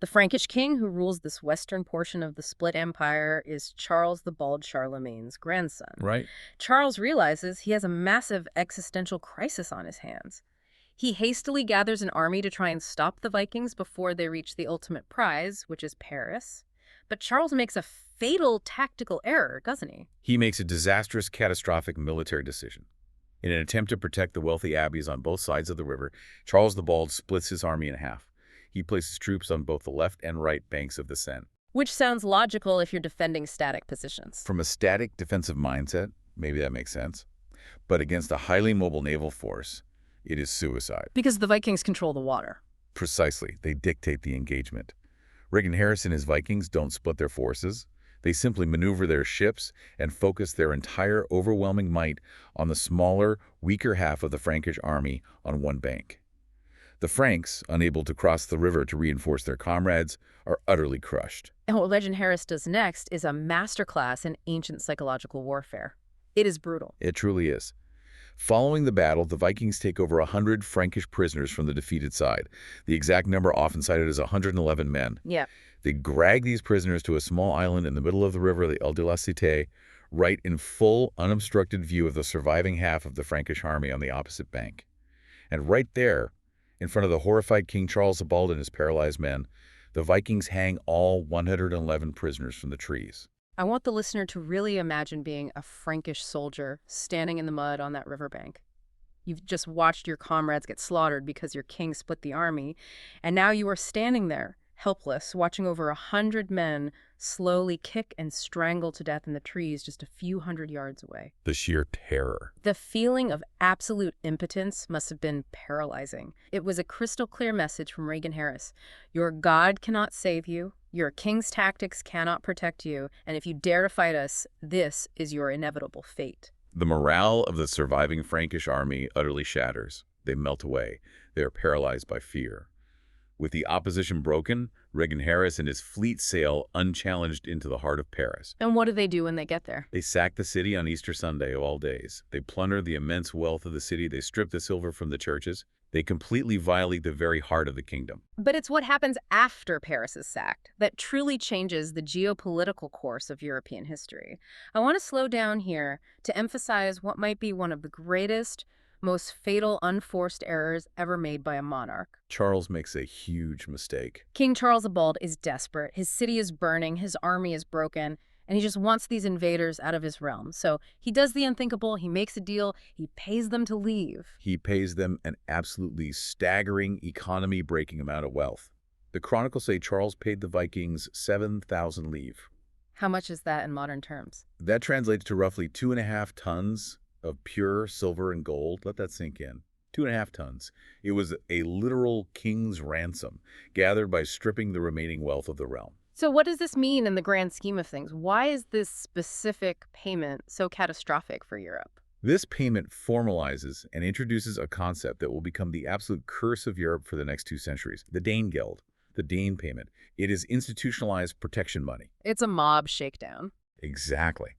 The Frankish king who rules this western portion of the split empire is Charles the Bald, Charlemagne's grandson. Right. Charles realizes he has a massive existential crisis on his hands. He hastily gathers an army to try and stop the Vikings before they reach the ultimate prize, which is Paris. But Charles makes a fatal tactical error, doesn't he? He makes a disastrous, catastrophic military decision. In an attempt to protect the wealthy abbeys on both sides of the river, Charles the Bald splits his army in half. He places troops on both the left and right banks of the Seine. Which sounds logical if you're defending static positions. From a static defensive mindset, maybe that makes sense. But against a highly mobile naval force, it is suicide. Because the Vikings control the water. Precisely. They dictate the engagement. Regineris and his Vikings don't split their forces. They simply maneuver their ships and focus their entire overwhelming might on the smaller, weaker half of the Frankish army on one bank. The Franks, unable to cross the river to reinforce their comrades, are utterly crushed. And what Regineris does next is a masterclass in ancient psychological warfare. It is brutal. It truly is. Following the battle, the Vikings take over 100 Frankish prisoners from the defeated side. The exact number often cited is 111 men. Yeah. They drag these prisoners to a small island in the middle of the river, the Ile de la Cité, right in full, unobstructed view of the surviving half of the Frankish army on the opposite bank. And right there, in front of the horrified King Charles the Bald and his paralyzed men, the Vikings hang all 111 prisoners from the trees. I want the listener to really imagine being a Frankish soldier standing in the mud on that riverbank. You've just watched your comrades get slaughtered because your king split the army, and now you are standing there, helpless, watching over 100 men slowly kick and strangle to death in the trees just a few hundred yards away. The sheer terror. The feeling of absolute impotence must have been paralyzing. It was a crystal clear message from Regineris. Your God cannot save you. Your king's tactics cannot protect you. And if you dare to fight us, this is your inevitable fate. The morale of the surviving Frankish army utterly shatters. They melt away. They are paralyzed by fear. With the opposition broken, Regineris and his fleet sail unchallenged into the heart of Paris. And what do they do when they get there? They sack the city on Easter Sunday of all days. They plunder the immense wealth of the city. They strip the silver from the churches. They completely violate the very heart of the kingdom. But it's what happens after Paris is sacked that truly changes the geopolitical course of European history. I want to slow down here to emphasize what might be one of the greatest, most fatal, unforced errors ever made by a monarch. Charles makes a huge mistake. King Charles the Bald is desperate. His city is burning, his army is broken, and he just wants these invaders out of his realm. So he does the unthinkable, he makes a deal, he pays them to leave. He pays them an absolutely staggering, economy-breaking amount of wealth. The chronicles say Charles paid the Vikings 7,000 livres. How much is that in modern terms? That translates to roughly 2.5 tons of pure silver and gold. Let that sink in. 2.5 tons. It was a literal king's ransom, gathered by stripping the remaining wealth of the realm. So what does this mean in the grand scheme of things? Why is this specific payment so catastrophic for Europe? This payment formalizes and introduces a concept that will become the absolute curse of Europe for the next 2 centuries, the Danegeld, the Dane payment. It is institutionalized protection money. It's a mob shakedown. Exactly.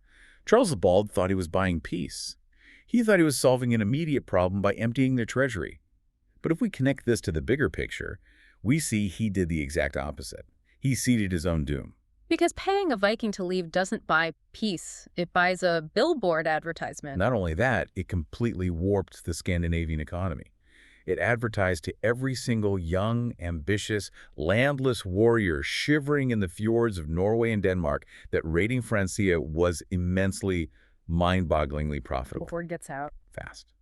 Charles the Bald thought he was buying peace. He thought he was solving an immediate problem by emptying their treasury. But if we connect this to the bigger picture, we see he did the exact opposite. He seeded his own doom. Because paying a Viking to leave doesn't buy peace. It buys a billboard advertisement. Not only that, it completely warped the Scandinavian economy. It advertised to every single young, ambitious, landless warrior shivering in the fjords of Norway and Denmark that raiding Francia was immensely, mind-bogglingly profitable. Word gets out. Fast.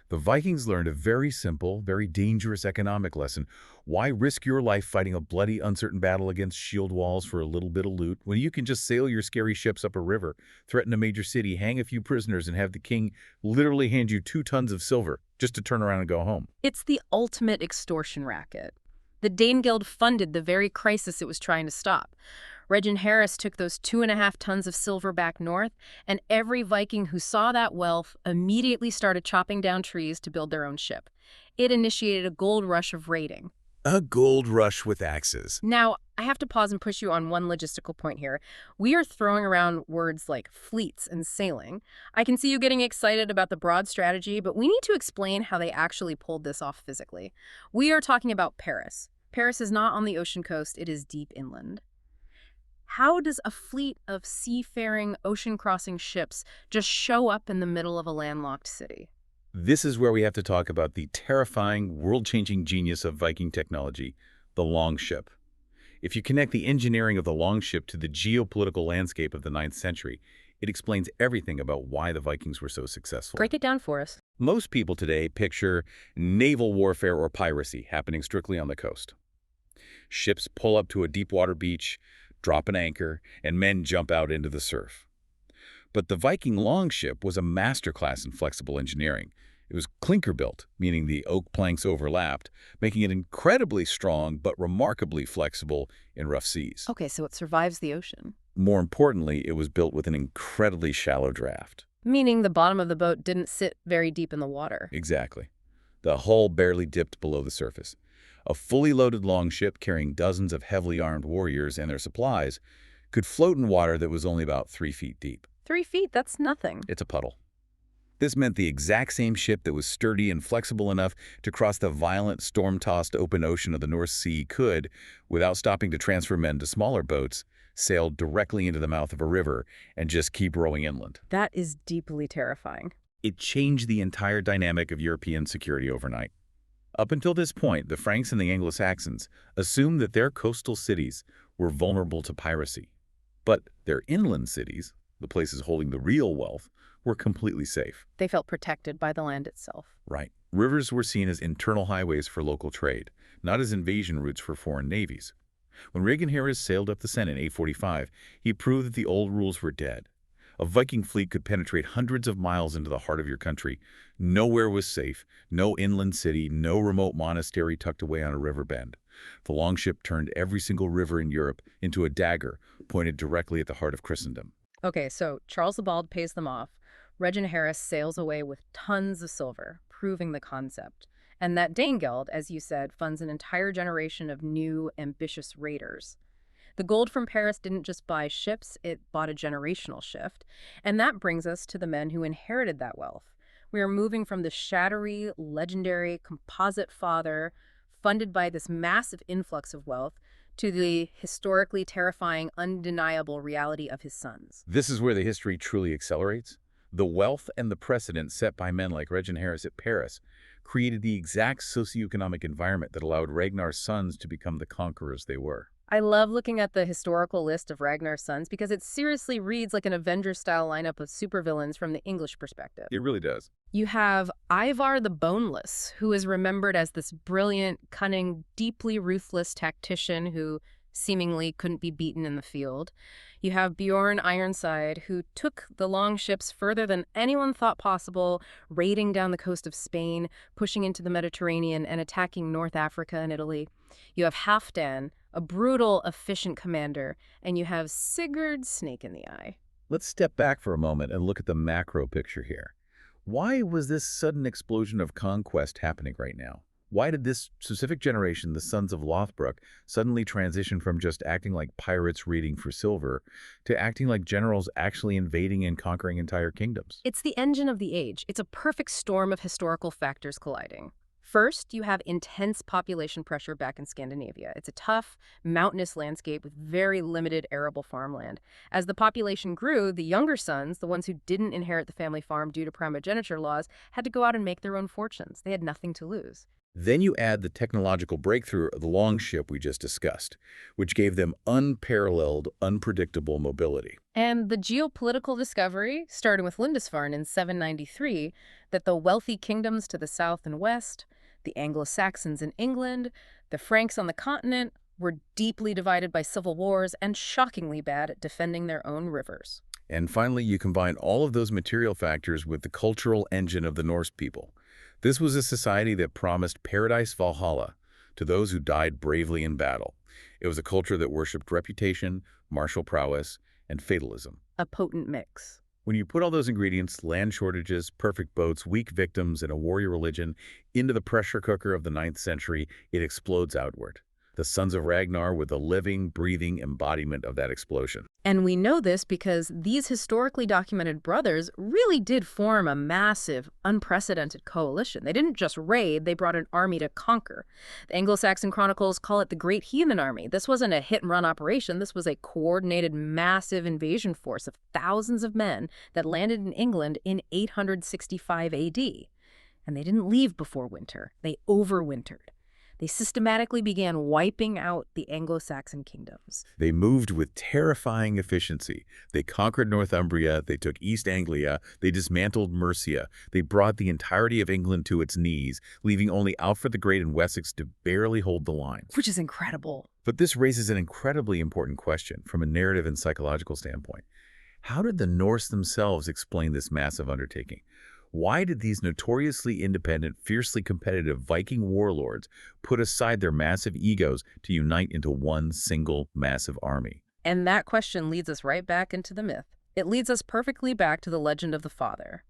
The Vikings learned a very simple, very dangerous economic lesson. Why risk your life fighting a bloody, uncertain battle against shield walls for a little bit of loot when you can just sail your scary ships up a river, threaten a major city, hang a few prisoners, and have the king literally hand you 2 tons of silver just to turn around and go home? It's the ultimate extortion racket. The Danegeld funded the very crisis it was trying to stop. Ragnar Harris took those 2.5 tons of silver back north, and every Viking who saw that wealth immediately started chopping down trees to build their own ship. It initiated a gold rush of raiding. A gold rush with axes. Now, I have to pause and push you on one logistical point here. We are throwing around words like fleets and sailing. I can see you getting excited about the broad strategy, but we need to explain how they actually pulled this off physically. We are talking about Paris. Paris is not on the ocean coast, it is deep inland. How does a fleet of seafaring, ocean-crossing ships just show up in the middle of a landlocked city? This is where we have to talk about the terrifying, world-changing genius of Viking technology, the longship. If you connect the engineering of the longship to the geopolitical landscape of the 9th century, it explains everything about why the Vikings were so successful. Break it down for us. Most people today picture naval warfare or piracy happening strictly on the coast. Ships pull up to a deep-water beach, drop an anchor, and men jump out into the surf. But the Viking longship was a masterclass in flexible engineering. It was clinker-built, meaning the oak planks overlapped, making it incredibly strong but remarkably flexible in rough seas. Okay, so it survives the ocean. More importantly, it was built with an incredibly shallow draft. Meaning the bottom of the boat didn't sit very deep in the water. Exactly. The hull barely dipped below the surface. A fully loaded longship carrying dozens of heavily armed warriors and their supplies could float in water that was only about 3 feet deep. 3 feet, that's nothing. It's a puddle. This meant the exact same ship that was sturdy and flexible enough to cross the violent, storm-tossed open ocean of the North Sea could, without stopping to transfer men to smaller boats, sail directly into the mouth of a river and just keep rowing inland. That is deeply terrifying. It changed the entire dynamic of European security overnight. Up until this point, the Franks and the Anglo-Saxons assumed that their coastal cities were vulnerable to piracy. But their inland cities, the places holding the real wealth, were completely safe. They felt protected by the land itself. Right. Rivers were seen as internal highways for local trade, not as invasion routes for foreign navies. When Ragnar Harris sailed up the Seine in 845, he proved that the old rules were dead. A Viking fleet could penetrate hundreds of miles into the heart of your country. Nowhere was safe, no inland city, no remote monastery tucked away on a river bend. The longship turned every single river in Europe into a dagger pointed directly at the heart of Christendom. Okay, so Charles the Bald pays them off. Ragnar Harris sails away with tons of silver, proving the concept. And that Danegeld, as you said, funds an entire generation of new, ambitious raiders. The gold from Paris didn't just buy ships, it bought a generational shift. And that brings us to the men who inherited that wealth. We are moving from the shattery, legendary, composite father, funded by this massive influx of wealth, to the historically terrifying, undeniable reality of his sons. This is where the history truly accelerates. The wealth and the precedent set by men like Ragnar Harris at Paris created the exact socioeconomic environment that allowed Ragnar's sons to become the conquerors they were. I love looking at the historical list of Ragnar's sons because it seriously reads like an Avengers-style lineup of supervillains from the English perspective. It really does. You have Ivar the Boneless, who is remembered as this brilliant, cunning, deeply ruthless tactician who seemingly couldn't be beaten in the field. You have Bjorn Ironside, who took the long ships further than anyone thought possible, raiding down the coast of Spain, pushing into the Mediterranean, and attacking North Africa and Italy. You have Halfdan, a brutal, efficient commander, and you have Sigurd Snake in the Eye. Let's step back for a moment and look at the macro picture here. Why was this sudden explosion of conquest happening right now? Why did this specific generation, the sons of Lothbrok, suddenly transition from just acting like pirates reading for silver to acting like generals actually invading and conquering entire kingdoms? It's the engine of the age. It's a perfect storm of historical factors colliding. First, you have intense population pressure back in Scandinavia. It's a tough, mountainous landscape with very limited arable farmland. As the population grew, the younger sons, the ones who didn't inherit the family farm due to primogeniture laws, had to go out and make their own fortunes. They had nothing to lose. Then you add the technological breakthrough of the longship we just discussed, which gave them unparalleled, unpredictable mobility. And the geopolitical discovery, starting with Lindisfarne in 793, that the wealthy kingdoms to the south and west, the Anglo-Saxons in England, the Franks on the continent, were deeply divided by civil wars and shockingly bad at defending their own rivers. And finally, you combine all of those material factors with the cultural engine of the Norse people. This was a society that promised paradise Valhalla to those who died bravely in battle. It was a culture that worshipped reputation, martial prowess, and fatalism. A potent mix. When you put all those ingredients, land shortages, perfect boats, weak victims, and a warrior religion, into the pressure cooker of the 9th century, it explodes outward. The sons of Ragnar were the living, breathing embodiment of that explosion. And we know this because these historically documented brothers really did form a massive, unprecedented coalition. They didn't just raid, they brought an army to conquer. The Anglo-Saxon chronicles call it the Great Heathen Army. This wasn't a hit-and-run operation. This was a coordinated, massive invasion force of thousands of men that landed in England in 865 AD. And they didn't leave before winter. They overwintered. They systematically began wiping out the Anglo-Saxon kingdoms. They moved with terrifying efficiency. They conquered Northumbria, they took East Anglia, they dismantled Mercia. They brought the entirety of England to its knees, leaving only Alfred the Great and Wessex to barely hold the line. Which is incredible. But this raises an incredibly important question from a narrative and psychological standpoint. How did the Norse themselves explain this massive undertaking? Why did these notoriously independent, fiercely competitive Viking warlords put aside their massive egos to unite into one single massive army? And that question leads us right back into the myth. It leads us perfectly back to the legend of the Father.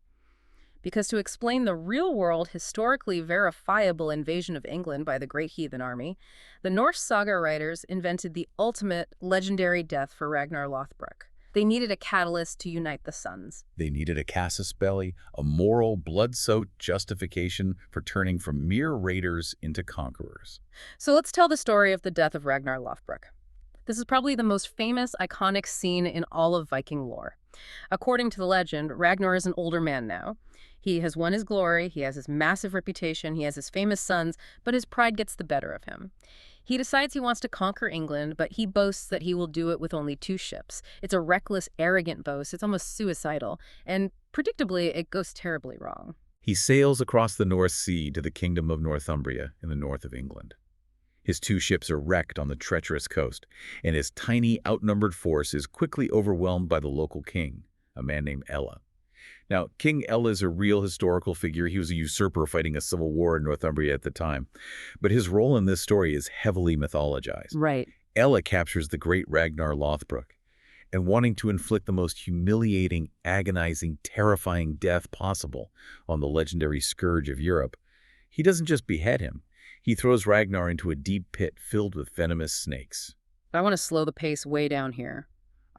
Because to explain the real-world, historically verifiable invasion of England by the Great Heathen Army, the Norse saga writers invented the ultimate legendary death for Ragnar Lothbrok. They needed a catalyst to unite the sons. They needed a casus belli, a moral, blood-soaked justification for turning from mere raiders into conquerors. So let's tell the story of the death of Ragnar Lothbrok. This is probably the most famous, iconic scene in all of Viking lore. According to the legend, Ragnar is an older man now. He has won his glory, he has his massive reputation, he has his famous sons, but his pride gets the better of him. He decides he wants to conquer England, but he boasts that he will do it with only 2 ships. It's a reckless, arrogant boast. It's almost suicidal. And predictably, it goes terribly wrong. He sails across the North Sea to the kingdom of Northumbria in the north of England. His 2 ships are wrecked on the treacherous coast, and his tiny, outnumbered force is quickly overwhelmed by the local king, a man named Ella. Now, King Ella is a real historical figure. He was a usurper fighting a civil war in Northumbria at the time. But his role in this story is heavily mythologized. Right. Ella captures the great Ragnar Lothbrok, and wanting to inflict the most humiliating, agonizing, terrifying death possible on the legendary scourge of Europe, he doesn't just behead him. He throws Ragnar into a deep pit filled with venomous snakes. I want to slow the pace way down here.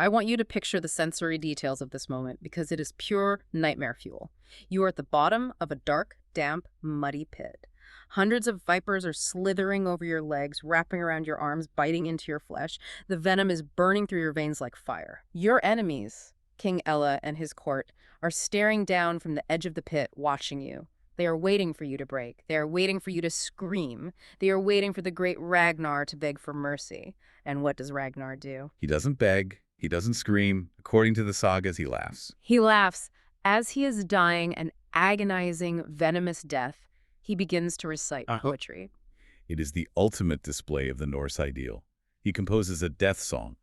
I want you to picture the sensory details of this moment because it is pure nightmare fuel. You are at the bottom of a dark, damp, muddy pit. Hundreds of vipers are slithering over your legs, wrapping around your arms, biting into your flesh. The venom is burning through your veins like fire. Your enemies, King Ella and his court, are staring down from the edge of the pit, watching you. They are waiting for you to break. They are waiting for you to scream. They are waiting for the great Ragnar to beg for mercy. And what does Ragnar do? He doesn't beg. He doesn't scream. According to the sagas, he laughs. He laughs. As he is dying an agonizing, venomous death, he begins to recite poetry. It is the ultimate display of the Norse ideal. He composes a death song,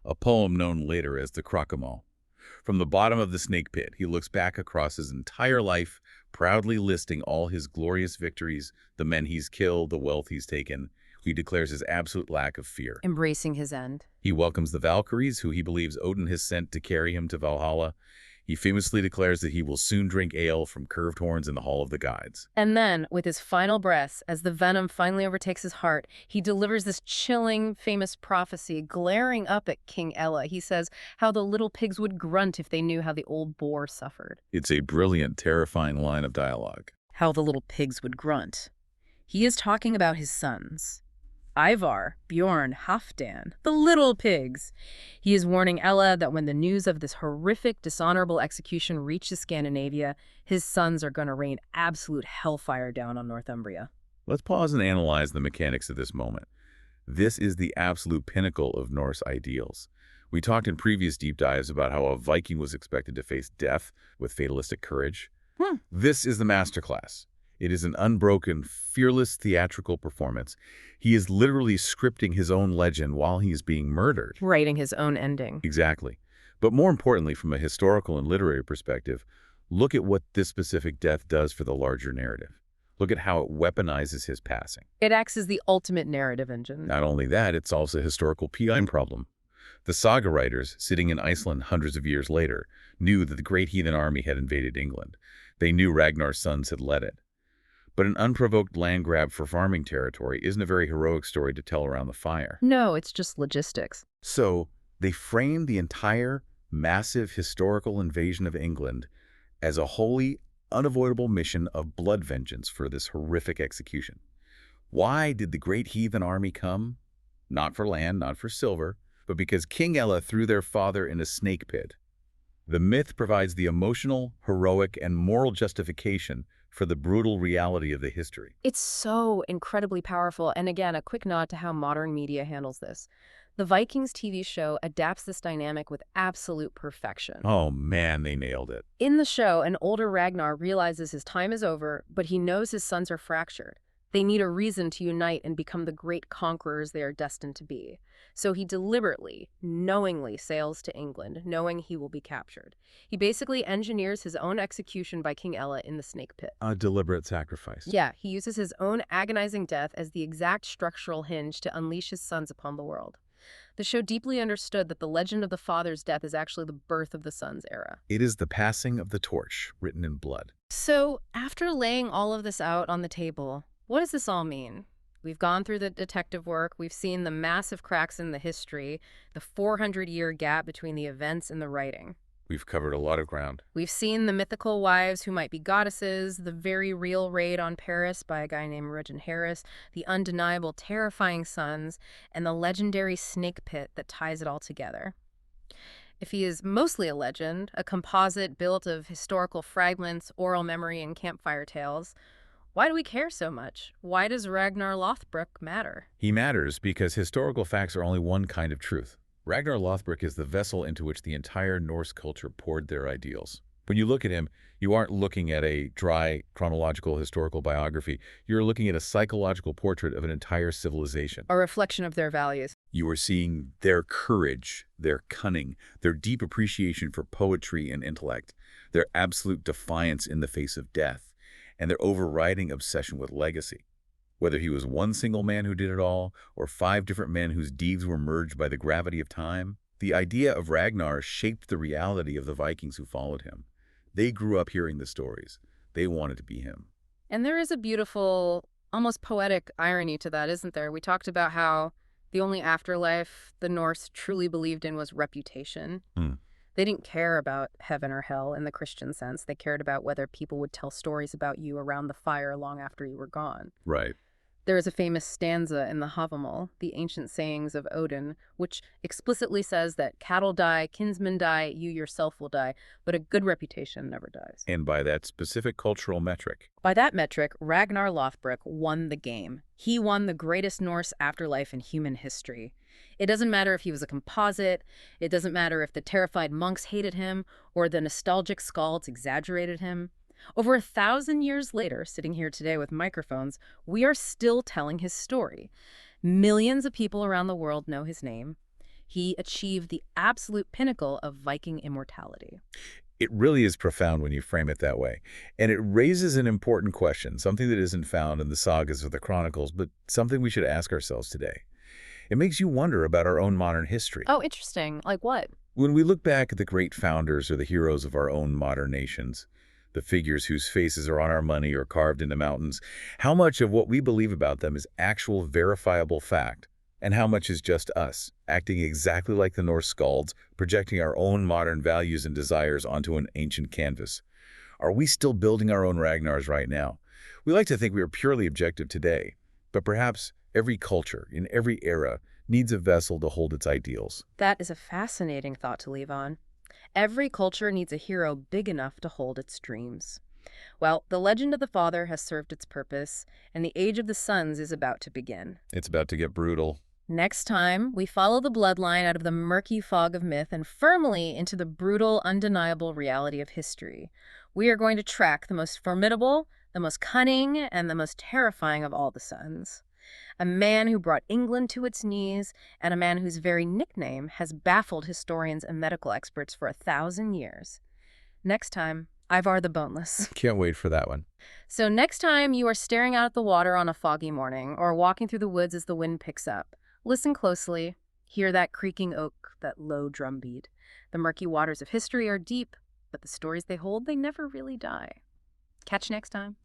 a poem known later as the Crocomole. From the bottom of the snake pit, he looks back across his entire life, proudly listing all his glorious victories, the men he's killed, the wealth he's taken. He declares his absolute lack of fear. Embracing his end. He welcomes the Valkyries, who he believes Odin has sent to carry him to Valhalla. He famously declares that he will soon drink ale from curved horns in the Hall of the Gods. And then, with his final breaths, as the venom finally overtakes his heart, he delivers this chilling, famous prophecy, glaring up at King Ella. He says how the little pigs would grunt if they knew how the old boar suffered. It's a brilliant, terrifying line of dialogue. How the little pigs would grunt. He is talking about his sons. Ivar, Bjorn, Halfdan, the little pigs. He is warning Ella that when the news of this horrific, dishonorable execution reaches Scandinavia, his sons are going to rain absolute hellfire down on Northumbria. Let's pause and analyze the mechanics of this moment. This is the absolute pinnacle of Norse ideals. We talked in previous deep dives about how a Viking was expected to face death with fatalistic courage. This is the masterclass. It is an unbroken, fearless theatrical performance. He is literally scripting his own legend while he is being murdered. Writing his own ending. Exactly. But more importantly, from a historical and literary perspective, look at what this specific death does for the larger narrative. Look at how it weaponizes his passing. It acts as the ultimate narrative engine. Not only that, it solves a historical PI problem. The saga writers, sitting in Iceland hundreds of years later, knew that the great heathen army had invaded England. They knew Ragnar's sons had led it. But an unprovoked land grab for farming territory isn't a very heroic story to tell around the fire. No, it's just logistics. So they framed the entire massive historical invasion of England as a wholly unavoidable mission of blood vengeance for this horrific execution. Why did the great heathen army come? Not for land, not for silver, but because King Ella threw their father in a snake pit. The myth provides the emotional, heroic, and moral justification for the brutal reality of the history. It's so incredibly powerful. And again, a quick nod to how modern media handles this. The Vikings TV show adapts this dynamic with absolute perfection. Oh man, they nailed it. In the show, an older Ragnar realizes his time is over, but he knows his sons are fractured. They need a reason to unite and become the great conquerors they are destined to be. So he deliberately, knowingly sails to England, knowing he will be captured. He basically engineers his own execution by King Ella in the snake pit. A deliberate sacrifice. Yeah, he uses his own agonizing death as the exact structural hinge to unleash his sons upon the world. The show deeply understood that the legend of the father's death is actually the birth of the son's era. It is the passing of the torch, written in blood. So, after laying all of this out on the table, what does this all mean? We've gone through the detective work, we've seen the massive cracks in the history, the 400-year gap between the events and the writing. We've covered a lot of ground. We've seen the mythical wives who might be goddesses, the very real raid on Paris by a guy named Regin Harris, the undeniable terrifying sons, and the legendary snake pit that ties it all together. If he is mostly a legend, a composite built of historical fragments, oral memory, and campfire tales, why do we care so much? Why does Ragnar Lothbrok matter? He matters because historical facts are only one kind of truth. Ragnar Lothbrok is the vessel into which the entire Norse culture poured their ideals. When you look at him, you aren't looking at a dry, chronological, historical biography. You're looking at a psychological portrait of an entire civilization. A reflection of their values. You are seeing their courage, their cunning, their deep appreciation for poetry and intellect, their absolute defiance in the face of death, and their overriding obsession with legacy. Whether he was one single man who did it all, or 5 different men whose deeds were merged by the gravity of time, the idea of Ragnar shaped the reality of the Vikings who followed him. They grew up hearing the stories. They wanted to be him. And there is a beautiful, almost poetic irony to that, isn't there? We talked about how the only afterlife the Norse truly believed in was reputation. They didn't care about heaven or hell in the Christian sense. They cared about whether people would tell stories about you around the fire long after you were gone. Right. There is a famous stanza in the Havamal, the ancient sayings of Odin, which explicitly says that cattle die, kinsmen die, you yourself will die, but a good reputation never dies. And by that specific cultural metric. By that metric, Ragnar Lothbrok won the game. He won the greatest Norse afterlife in human history. It doesn't matter if he was a composite, it doesn't matter if the terrified monks hated him, or the nostalgic skalds exaggerated him. Over 1,000 years later, sitting here today with microphones, we are still telling his story. Millions of people around the world know his name. He achieved the absolute pinnacle of Viking immortality. It really is profound when you frame it that way. And it raises an important question, something that isn't found in the sagas or the chronicles, but something we should ask ourselves today. It makes you wonder about our own modern history. Oh, interesting. Like what? When we look back at the great founders or the heroes of our own modern nations, the figures whose faces are on our money or carved into mountains, how much of what we believe about them is actual verifiable fact, and how much is just us, acting exactly like the Norse skalds, projecting our own modern values and desires onto an ancient canvas? Are we still building our own Ragnars right now? We like to think we are purely objective today, but perhaps every culture, in every era, needs a vessel to hold its ideals. That is a fascinating thought to leave on. Every culture needs a hero big enough to hold its dreams. Well, the legend of the father has served its purpose, and the age of the sons is about to begin. It's about to get brutal. Next time, we follow the bloodline out of the murky fog of myth and firmly into the brutal, undeniable reality of history. We are going to track the most formidable, the most cunning, and the most terrifying of all the sons. A man who brought England to its knees, and a man whose very nickname has baffled historians and medical experts for 1,000 years. Next time, Ivar the Boneless. Can't wait for that one. So next time you are staring out at the water on a foggy morning or walking through the woods as the wind picks up, listen closely. Hear that creaking oak, that low drum beat. The murky waters of history are deep, but the stories they hold, they never really die. Catch you next time.